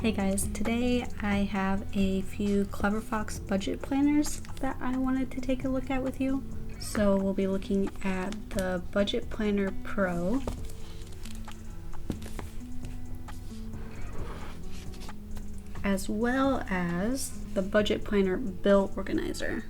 Hey guys, today I have a few Cleverfox budget planners that I wanted to take a look at with you. So we'll be looking at the Budget Planner Pro, as well as the Budget Planner Bill Organizer,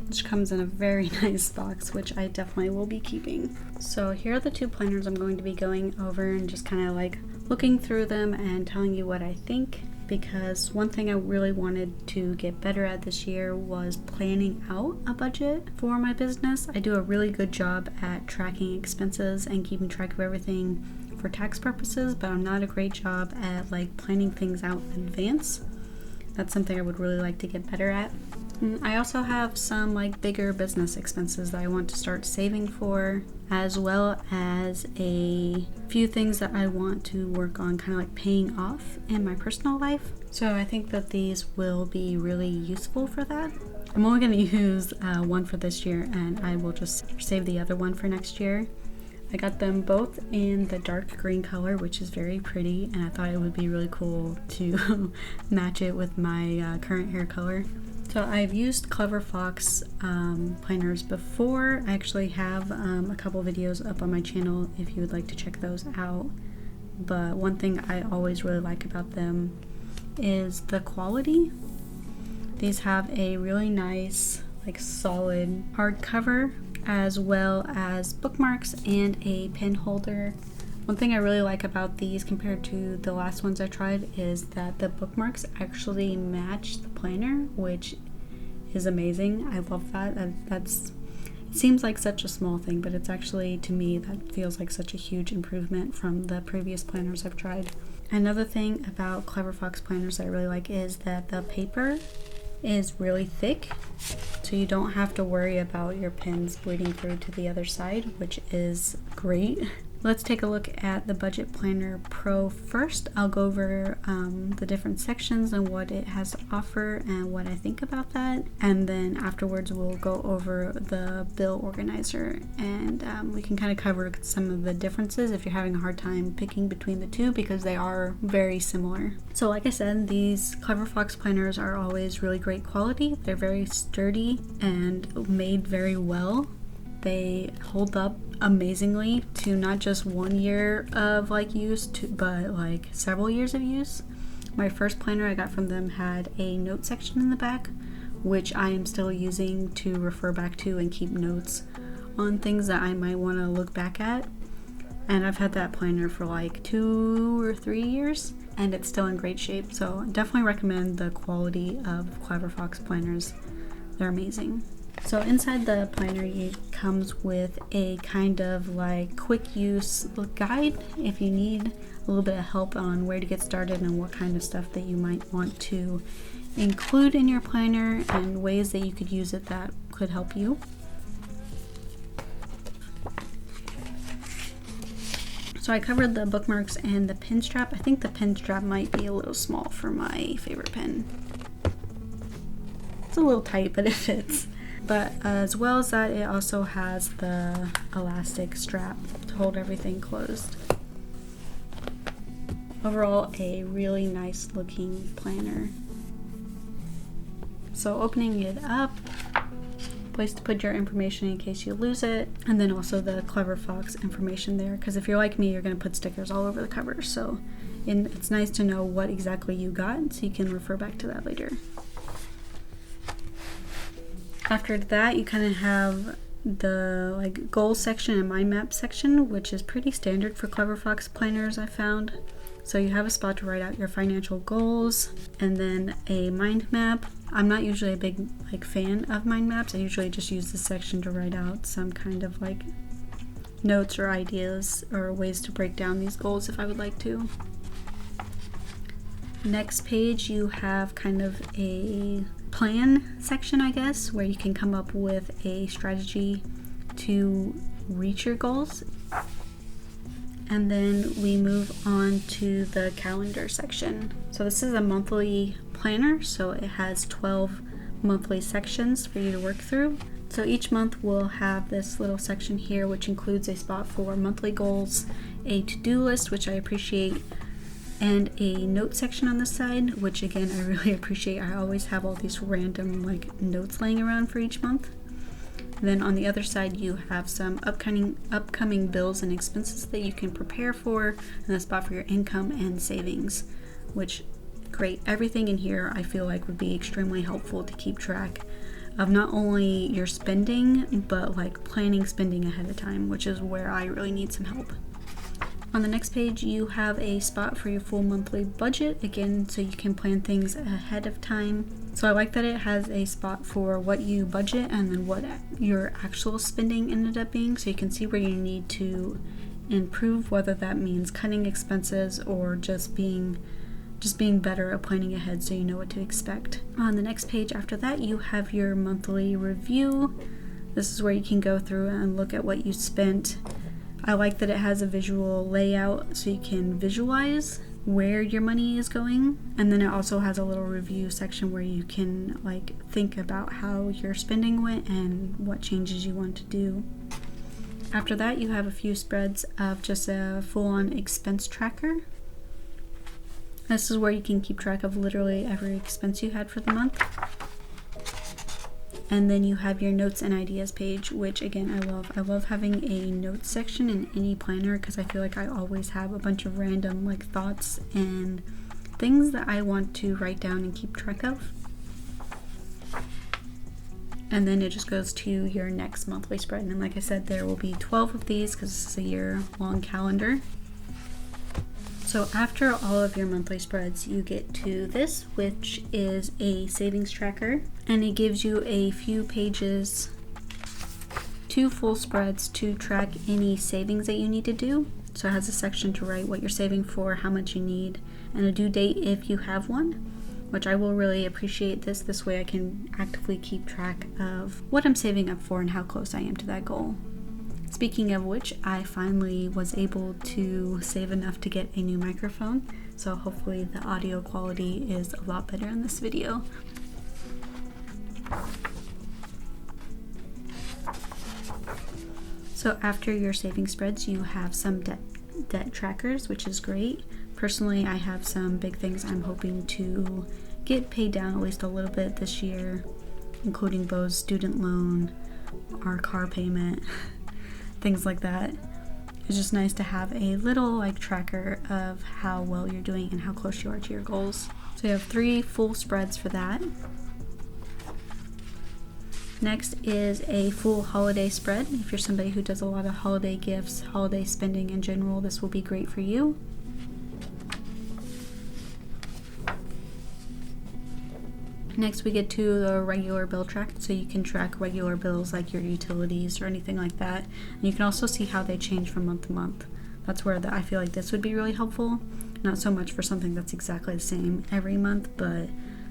which comes in a very nice box, which I definitely will be keeping. So here are the two planners I'm going to be going over and just kind of like looking through them and telling you what I think, because one thing I really wanted to get better at this year was planning out a budget for my business. I do a really good job at tracking expenses and keeping track of everything for tax purposes, but I'm not a great job at like planning things out in advance. That's something I would really like to get better at. I also have some like bigger business expenses that I want to start saving for, as well as a few things that I want to work on kind of like paying off in my personal life. So I think that these will be really useful for that. I'm only going to use one for this year, and I will just save the other one for next year. I got them both in the dark green color, which is very pretty, and I thought it would be really cool to match it with my current hair color. So I've used Cleverfox planners before. I actually have a couple videos up on my channel if you would like to check those out. But one thing I always really like about them is the quality. These have a really nice, like solid hardcover, as well as bookmarks and a pen holder. One thing I really like about these compared to the last ones I tried is that the bookmarks actually match the planner, which is amazing. I love that. It seems like such a small thing, but it's actually, to me, that feels like such a huge improvement from the previous planners I've tried. Another thing about Cleverfox planners that I really like is that the paper is really thick, so you don't have to worry about your pens bleeding through to the other side, which is great. Let's take a look at the Budget Planner Pro first. I'll go over the different sections and what it has to offer and what I think about that. And then afterwards we'll go over the bill organizer, and we can kind of cover some of the differences if you're having a hard time picking between the two, because they are very similar. So like I said, these Cleverfox planners are always really great quality. They're very sturdy and made very well. They hold up amazingly to not just 1 year of like use, but like several years of use. My first planner I got from them had a note section in the back, which I am still using to refer back to and keep notes on things that I might want to look back at. And I've had that planner for like 2 or 3 years, and it's still in great shape. So definitely recommend the quality of Cleverfox planners. They're amazing. So inside the planner, it comes with a kind of like quick use guide if you need a little bit of help on where to get started and what kind of stuff that you might want to include in your planner and ways that you could use it that could help you. So I covered the bookmarks and the pin strap. I think the pin strap might be a little small for my favorite pen. It's a little tight, but it fits. But as well as that, it also has the elastic strap to hold everything closed. Overall, a really nice looking planner. So opening it up, place to put your information in case you lose it, and then also the Cleverfox information there, because if you're like me, you're going to put stickers all over the cover. So it's nice to know what exactly you got so you can refer back to that later. After that, you kind of have the like goals section and mind map section, which is pretty standard for Cleverfox planners, I found. So you have a spot to write out your financial goals, and then a mind map. I'm not usually a big like fan of mind maps. I usually just use this section to write out some kind of like notes or ideas or ways to break down these goals if I would like to. Next page, you have kind of a plan section, I guess, where you can come up with a strategy to reach your goals. And then we move on to the calendar section. So this is a monthly planner, so it has 12 monthly sections for you to work through. So each month we'll have this little section here, which includes a spot for monthly goals, a to-do list, which I appreciate and a note section on this side, which again I really appreciate. I always have all these random like notes laying around for each month. Then on the other side you have some upcoming bills and expenses that you can prepare for, and a spot for your income and savings, which great. Everything in here I feel like would be extremely helpful to keep track of not only your spending, but like planning spending ahead of time, which is where I really need some help. On the next page, you have a spot for your full monthly budget, again, so you can plan things ahead of time. So I like that it has a spot for what you budget and then what your actual spending ended up being, so you can see where you need to improve, whether that means cutting expenses or just being better at planning ahead so you know what to expect. On the next page after that, you have your monthly review. This is where you can go through and look at what you spent. I like that it has a visual layout so you can visualize where your money is going, and then it also has a little review section where you can like think about how your spending went and what changes you want to do. After that, you have a few spreads of just a full-on expense tracker. This is where you can keep track of literally every expense you had for the month. And then you have your notes and ideas page, which again I love. I love having a notes section in any planner because I feel like I always have a bunch of random like thoughts and things that I want to write down and keep track of. And then it just goes to your next monthly spread. And like I said, there will be 12 of these because this is a year-long calendar. So after all of your monthly spreads, you get to this, which is a savings tracker, and it gives you a few pages, 2 full spreads to track any savings that you need to do. So it has a section to write what you're saving for, how much you need, and a due date if you have one, which I will really appreciate this. This way I can actively keep track of what I'm saving up for and how close I am to that goal. Speaking of which, I finally was able to save enough to get a new microphone, so hopefully the audio quality is a lot better in this video. So after your saving spreads, you have some debt trackers, which is great. Personally, I have some big things I'm hoping to get paid down at least a little bit this year, including Bo's student loan, our car payment, things like that. It's just nice to have a little like tracker of how well you're doing and how close you are to your goals. So you have 3 full spreads for that. Next is a full holiday spread. If you're somebody who does a lot of holiday gifts, holiday spending in general, this will be great for you. Next we get to the regular bill track, so you can track regular bills like your utilities or anything like that. And you can also see how they change from month to month. That's where I feel like this would be really helpful. Not so much for something that's exactly the same every month, but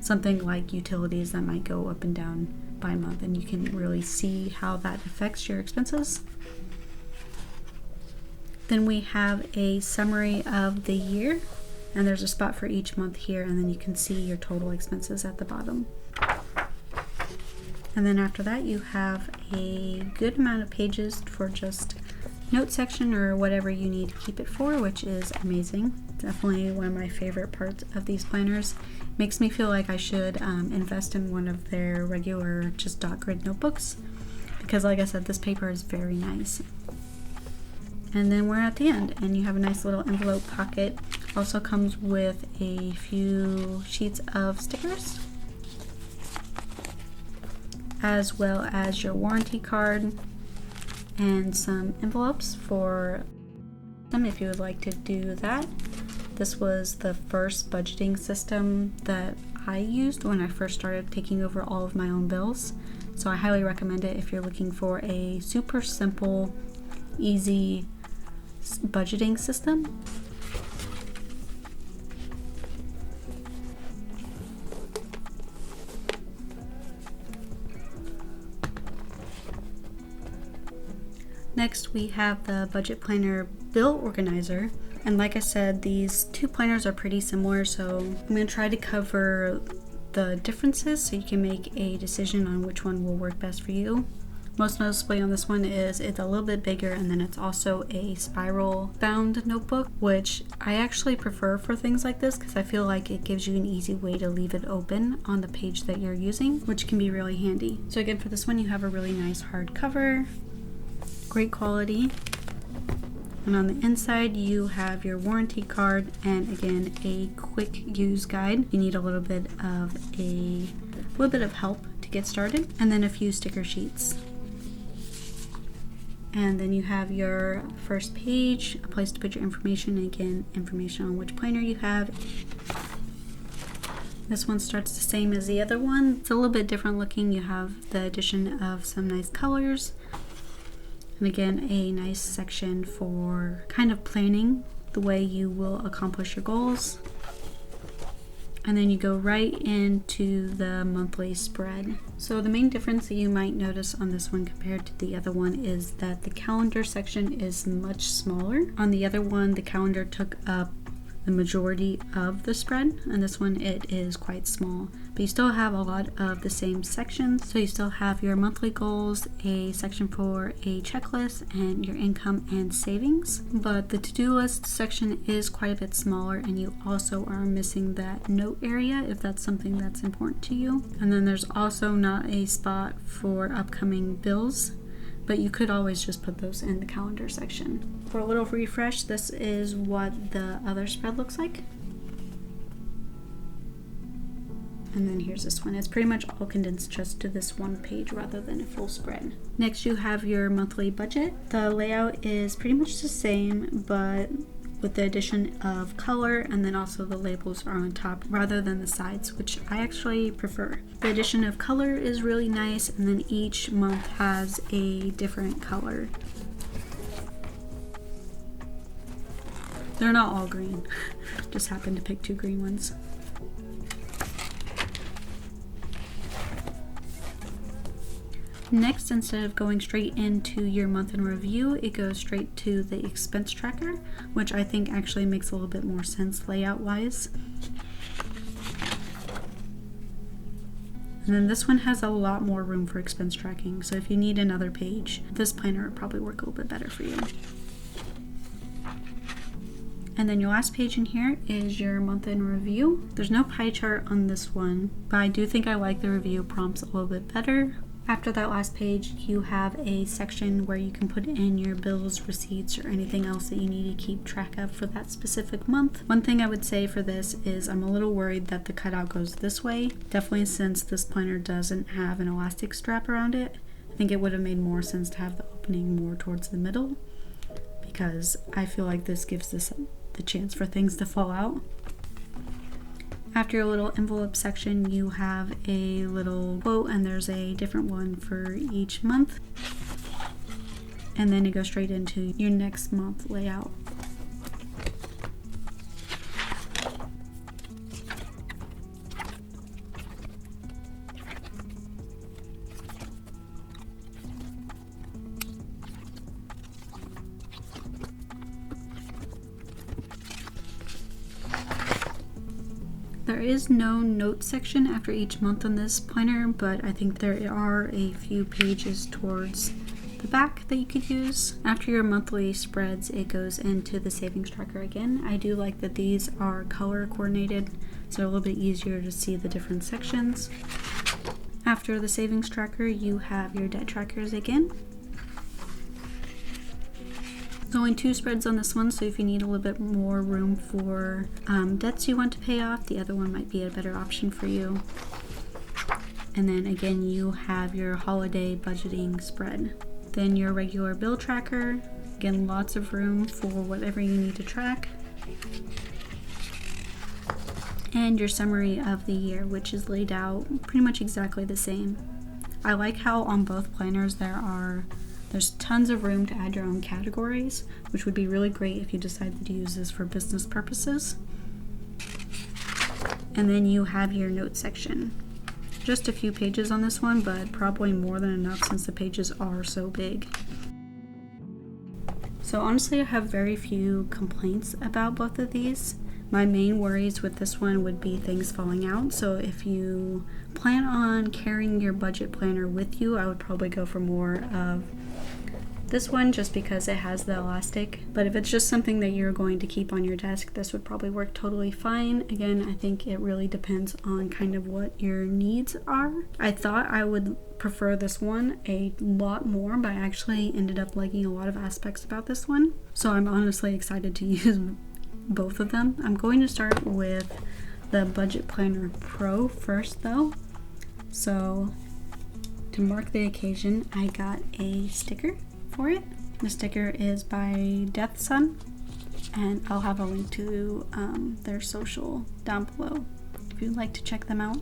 something like utilities that might go up and down by month, and you can really see how that affects your expenses. Then we have a summary of the year, and there's a spot for each month here, and then you can see your total expenses at the bottom. And then after that, you have a good amount of pages for just note section or whatever you need to keep it for, which is amazing. Definitely one of my favorite parts of these planners. Makes me feel like I should invest in one of their regular just dot grid notebooks, because like I said, this paper is very nice. And then we're at the end, and you have a nice little envelope pocket. Also comes with a few sheets of stickers, as well as your warranty card and some envelopes for them if you would like to do that. This was the first budgeting system that I used when I first started taking over all of my own bills, so I highly recommend it if you're looking for a super simple, easy budgeting system. Next, we have the Budget Planner Bill Organizer. And like I said, these 2 planners are pretty similar, so I'm going to try to cover the differences so you can make a decision on which one will work best for you. Most noticeably on this one is it's a little bit bigger, and then it's also a spiral bound notebook, which I actually prefer for things like this because I feel like it gives you an easy way to leave it open on the page that you're using, which can be really handy. So again, for this one you have a really nice hard cover, great quality. And on the inside you have your warranty card, and again a quick use guide. You need a little bit of help to get started, and then a few sticker sheets. And then you have your first page, a place to put your information, and again information on which planner you have. This one starts the same as the other one. It's a little bit different looking. You have the addition of some nice colors. And again, a nice section for kind of planning the way you will accomplish your goals. And then you go right into the monthly spread. So the main difference that you might notice on this one compared to the other one is that the calendar section is much smaller. On the other one, the calendar took up the majority of the spread, and this one it is quite small, but you still have a lot of the same sections. So you still have your monthly goals, a section for a checklist, and your income and savings, but the to-do list section is quite a bit smaller, and you also are missing that note area if that's something that's important to you. And then there's also not a spot for upcoming bills, but you could always just put those in the calendar section. For a little refresh, this is what the other spread looks like. And then here's this one. It's pretty much all condensed just to this one page rather than a full spread. Next you have your monthly budget. The layout is pretty much the same, but with the addition of color, and then also the labels are on top rather than the sides, which I actually prefer. The addition of color is really nice, and then each month has a different color. They're not all green, just happened to pick 2 green ones. Next, instead of going straight into your month in review, it goes straight to the expense tracker, which I think actually makes a little bit more sense layout wise. And then this one has a lot more room for expense tracking, so if you need another page, this planner would probably work a little bit better for you. And then your last page in here is your month in review. There's no pie chart on this one, but I do think I like the review prompts a little bit better. After that last page, you have a section where you can put in your bills, receipts, or anything else that you need to keep track of for that specific month. One thing I would say for this is I'm a little worried that the cutout goes this way. Definitely since this planner doesn't have an elastic strap around it, I think it would have made more sense to have the opening more towards the middle, because I feel like this gives this the chance for things to fall out. After your little envelope section, you have a little quote, and there's a different one for each month. And then it goes straight into your next month layout. There is no note section after each month on this planner, but I think there are a few pages towards the back that you could use. After your monthly spreads, it goes into the savings tracker again. I do like that these are color coordinated, so a little bit easier to see the different sections. After the savings tracker, you have your debt trackers again. There's only 2 spreads on this one, so if you need a little bit more room for debts you want to pay off, the other one might be a better option for you. And then again, you have your holiday budgeting spread. Then your regular bill tracker, again lots of room for whatever you need to track. And your summary of the year, which is laid out pretty much exactly the same. I like how on both planners there's tons of room to add your own categories, which would be really great if you decided to use this for business purposes. And then you have your note section. Just a few pages on this one, but probably more than enough since the pages are so big. So honestly, I have very few complaints about both of these. My main worries with this one would be things falling out. So if you plan on carrying your budget planner with you, I would probably go for more of this one just because it has the elastic. But if it's just something that you're going to keep on your desk, this would probably work totally fine. Again, I think it really depends on kind of what your needs are. I thought I would prefer this one a lot more, but I actually ended up liking a lot of aspects about this one. So I'm honestly excited to use both of them. I'm going to start with the Budget Planner Pro first though. So to mark the occasion, I got a sticker for it. The sticker is by Death Sun, and I'll have a link to their social down below if you'd like to check them out.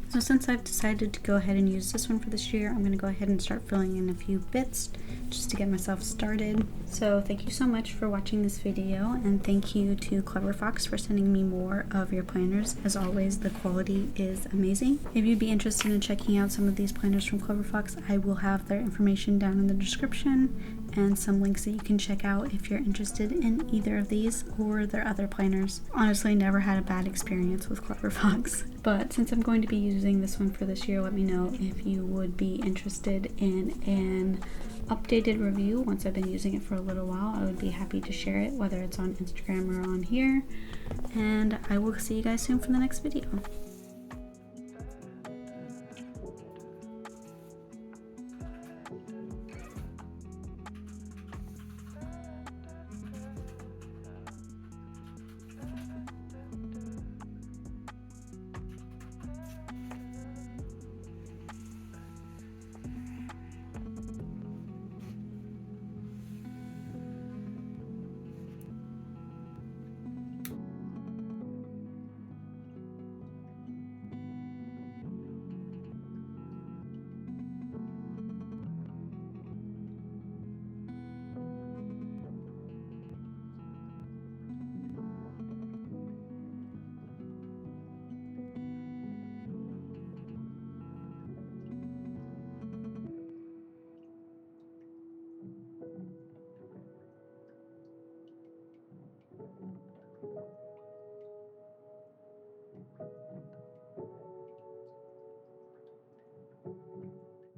So since I've decided to go ahead and use this one for this year, I'm going to go ahead and start filling in a few bits just to get myself started. So thank you so much for watching this video, and thank you to Cleverfox for sending me more of your planners. As always, the quality is amazing. If you'd be interested in checking out some of these planners from Cleverfox, I will have their information down in the description and some links that you can check out if you're interested in either of these or their other planners. Honestly, never had a bad experience with Cleverfox. But since I'm going to be using this one for this year, let me know if you would be interested in an updated review. Once I've been using it for a little while, I would be happy to share it, whether it's on Instagram or on here. And I will see you guys soon for the next video.